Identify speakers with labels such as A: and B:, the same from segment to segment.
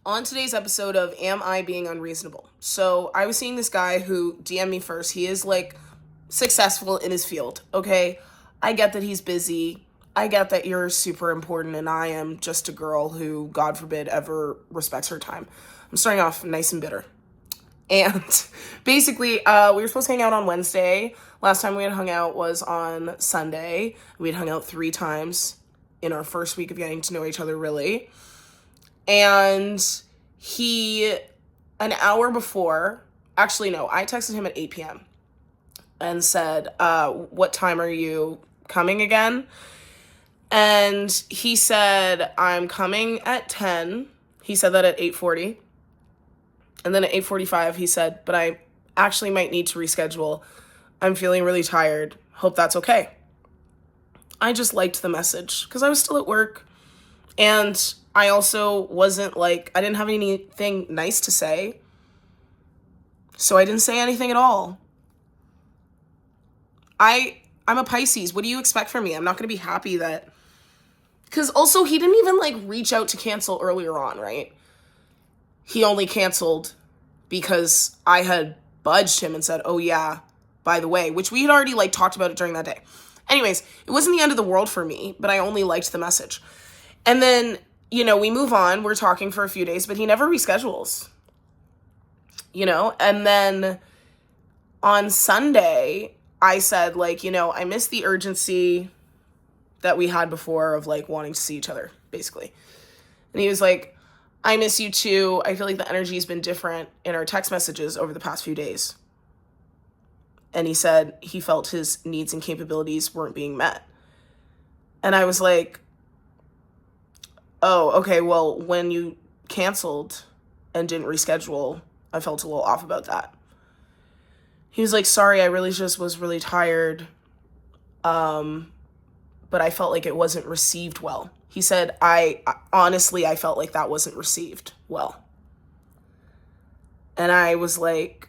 A: On today's episode of Am I Being Unreasonable? So I was seeing this guy who DM'd me first. He is like successful in his field, okay? I get that he's busy. I get that you're super important and I am just a girl who, God forbid, ever respects her time. I'm starting off nice and bitter. And basically, we were supposed to hang out on Wednesday. Last time we had hung out was on Sunday. We had hung out 3 times in our first week of getting to know each other, really. And he, an hour before, actually no, I texted him at 8 p.m. and said, what time are you coming again? And he said, I'm coming at 10. He said that at 8:40. And then at 8:45, he said, but I actually might need to reschedule. I'm feeling really tired. Hope that's okay. I just liked the message because I was still at work. And I also wasn't like, I didn't have anything nice to say. So I didn't say anything at all. I'm a Pisces. What do you expect from me? I'm not going to be happy that, because also he didn't even like reach out to cancel earlier on, right? He only canceled because I had budged him and said, oh yeah, by the way, which we had already like talked about it during that day. Anyways, it wasn't the end of the world for me, but I only liked the message. And then, we move on. We're talking for a few days, but he never reschedules, And then on Sunday, I said, I miss the urgency that we had before of, wanting to see each other, basically. And he was like, I miss you too. I feel like the energy's been different in our text messages over the past few days. And he said he felt his needs and capabilities weren't being met. And I was like, oh, okay, well, when you canceled and didn't reschedule, I felt a little off about that. He was like, sorry, I really just was really tired. But I felt like it wasn't received well. He said, I honestly felt like that wasn't received well. And I was like,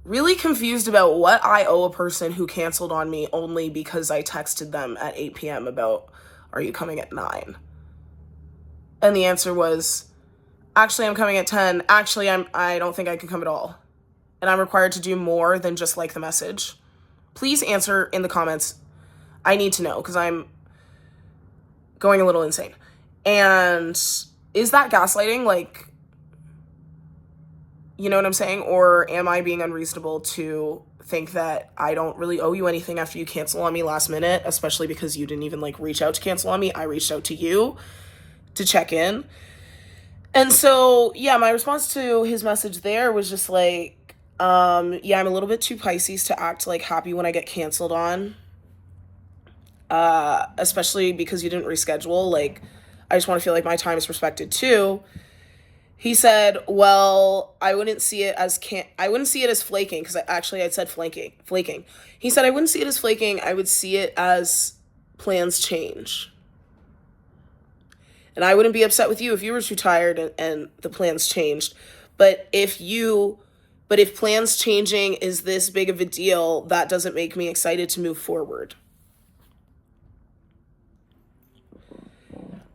A: really confused about what I owe a person who canceled on me only because I texted them at 8 p.m. about, are you coming at 9? And the answer was, actually, I'm coming at 10. Actually, I don't think I can come at all. And I'm required to do more than just like the message. Please answer in the comments. I need to know because I'm going a little insane. And is that gaslighting? You know what I'm saying? Or am I being unreasonable to think that I don't really owe you anything after you cancel on me last minute, especially because you didn't even reach out to cancel on me. I reached out to you to check in. And so, yeah, my response to his message there was just I'm a little bit too Pisces to act happy when I get canceled on. Especially because you didn't reschedule. I just want to feel like my time is respected too. He said, well, I wouldn't see it as flaking, because I'd said flaking. He said, I wouldn't see it as flaking. I would see it as plans change. And I wouldn't be upset with you if you were too tired and the plans changed. But if plans changing is this big of a deal, that doesn't make me excited to move forward.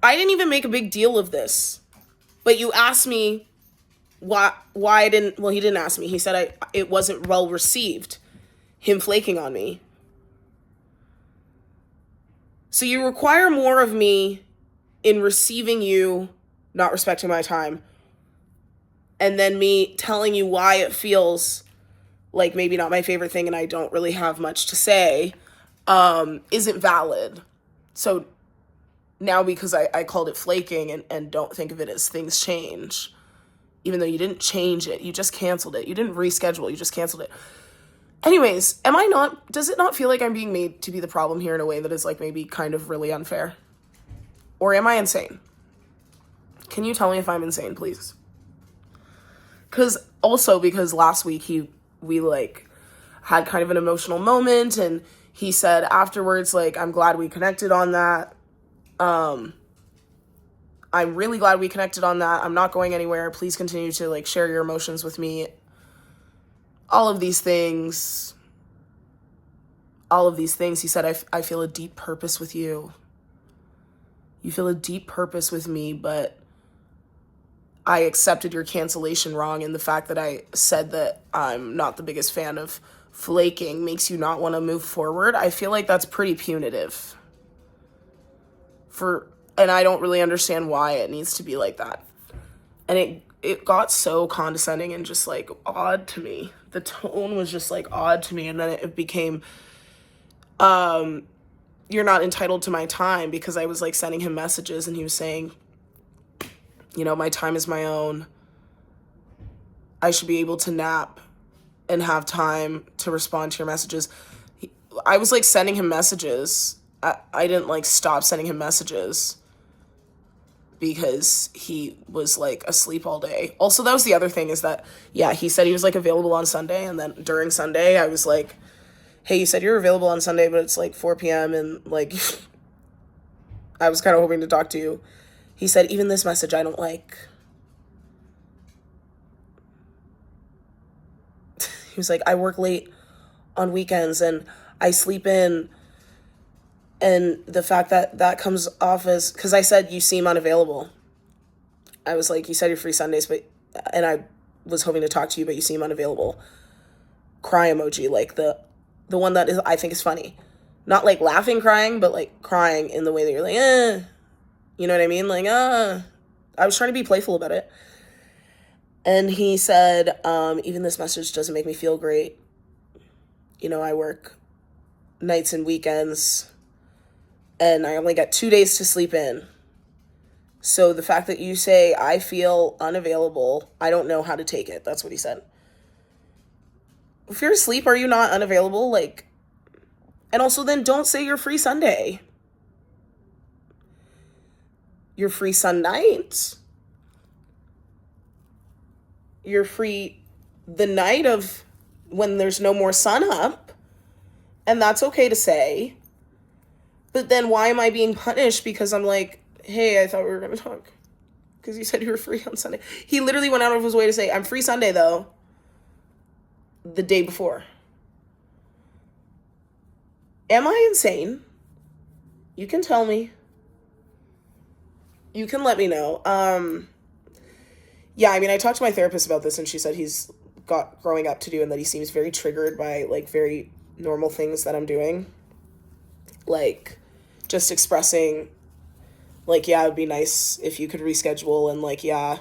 A: I didn't even make a big deal of this. But you asked me why I didn't, well, he didn't ask me. He said it wasn't well received, him flaking on me. So you require more of me in receiving you not respecting my time, and then me telling you why it feels like maybe not my favorite thing and I don't really have much to say, isn't valid. So now, because I called it flaking and don't think of it as things change, even though you didn't change it, you just canceled it. You didn't reschedule, you just canceled it. Anyways, does it not feel like I'm being made to be the problem here in a way that is maybe kind of really unfair? Or am I insane? Can you tell me if I'm insane, please? Because last week we had kind of an emotional moment, and he said afterwards, I'm glad we connected on that. I'm really glad we connected on that. I'm not going anywhere. Please continue to share your emotions with me. All of these things. He said, I feel a deep purpose with you. You feel a deep purpose with me, but I accepted your cancellation wrong, and the fact that I said that I'm not the biggest fan of flaking makes you not want to move forward. I feel like that's pretty punitive. And I don't really understand why it needs to be like that. And it got so condescending and just like odd to me. The tone was just like odd to me, and then it became you're not entitled to my time, because I was like sending him messages and he was saying, you know, my time is my own. I should be able to nap and have time to respond to your messages. I was like sending him messages. I didn't like stop sending him messages because he was like asleep all day. Also, that was the other thing, is that, yeah, he said he was like available on Sunday. And then during Sunday, I was like, hey, you said you're available on Sunday, but it's like 4 p.m. and like, I was kind of hoping to talk to you. He said, even this message I don't like. He was like, I work late on weekends and I sleep in. And the fact that that comes off as, because I said, you seem unavailable. I was like, you said you're free Sundays, and I was hoping to talk to you, but you seem unavailable. Cry emoji, like the one that I think is funny. Not like laughing crying, but like crying in the way that you're like, eh. You know what I mean? Like, I was trying to be playful about it. And he said, even this message doesn't make me feel great. You know, I work nights and weekends, and I only got 2 days to sleep in. So the fact that you say I feel unavailable, I don't know how to take it. That's what he said. If you're asleep, are you not unavailable? Like, and also then don't say you're free Sunday. You're free Sun night. You're free the night of when there's no more sun up. And that's okay to say. But then why am I being punished because I'm like, hey, I thought we were going to talk. Because you said you were free on Sunday. He literally went out of his way to say, I'm free Sunday, though. The day before. Am I insane? You can tell me. You can let me know. Yeah, I mean, I talked to my therapist about this, and she said he's got growing up to do, and that he seems very triggered by, like, very normal things that I'm doing. Like, just expressing, like, yeah, it would be nice if you could reschedule, and, like, yeah,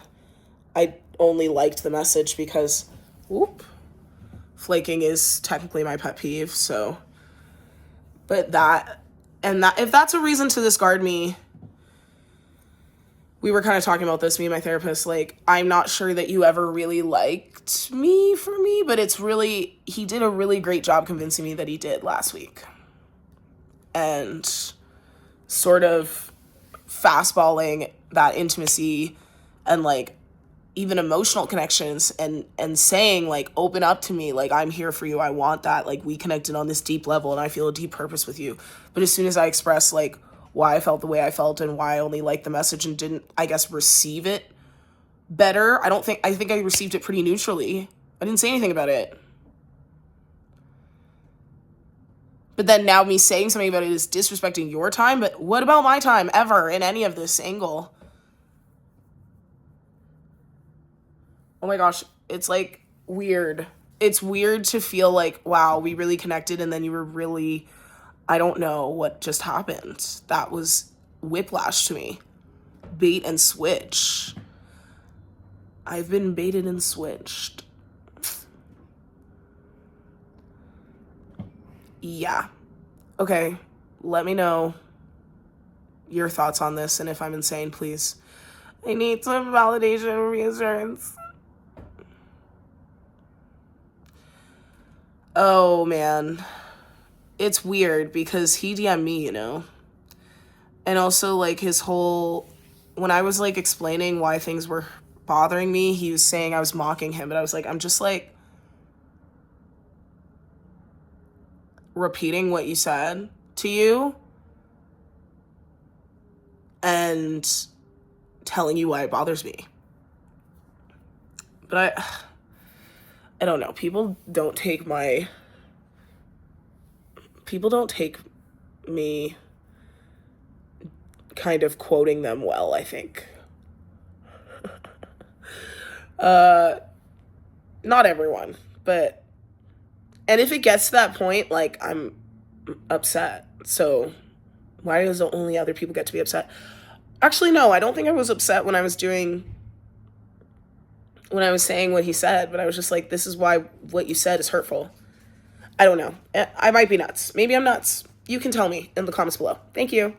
A: I only liked the message because, flaking is technically my pet peeve, so, but that, if that's a reason to discard me, we were kind of talking about this, me and my therapist, like, I'm not sure that you ever really liked me for me, but he did a really great job convincing me that he did last week. And sort of fastballing that intimacy and, like, even emotional connections and saying, like, open up to me, like, I'm here for you, I want that, like, we connected on this deep level and I feel a deep purpose with you. But as soon as I express, like, why I felt the way I felt and why I only liked the message and didn't, I guess, receive it better, I think I received it pretty neutrally. I didn't say anything about it. But then now me saying something about it is disrespecting your time. But what about my time ever in any of this angle? Oh my gosh, it's like weird. It's weird to feel like, wow, we really connected, and then you were really, I don't know what just happened. That was whiplash to me. Bait and switch. I've been baited and switched. Yeah. Okay. Let me know your thoughts on this, and if I'm insane, please. I need some validation and reassurance. Oh, man. It's weird because he DM'd me, you know? And also, like, his whole... When I was, like, explaining why things were bothering me, he was saying I was mocking him, but I was like, I'm just, like, repeating what you said to you and telling you why it bothers me. But I don't know. People don't take me kind of quoting them well, I think. Not everyone, but, and if it gets to that point, like, I'm upset. So why does only other people get to be upset? Actually, no, I don't think I was upset when I was saying what he said, but I was just like, this is why what you said is hurtful. I don't know. I might be nuts. Maybe I'm nuts. You can tell me in the comments below. Thank you.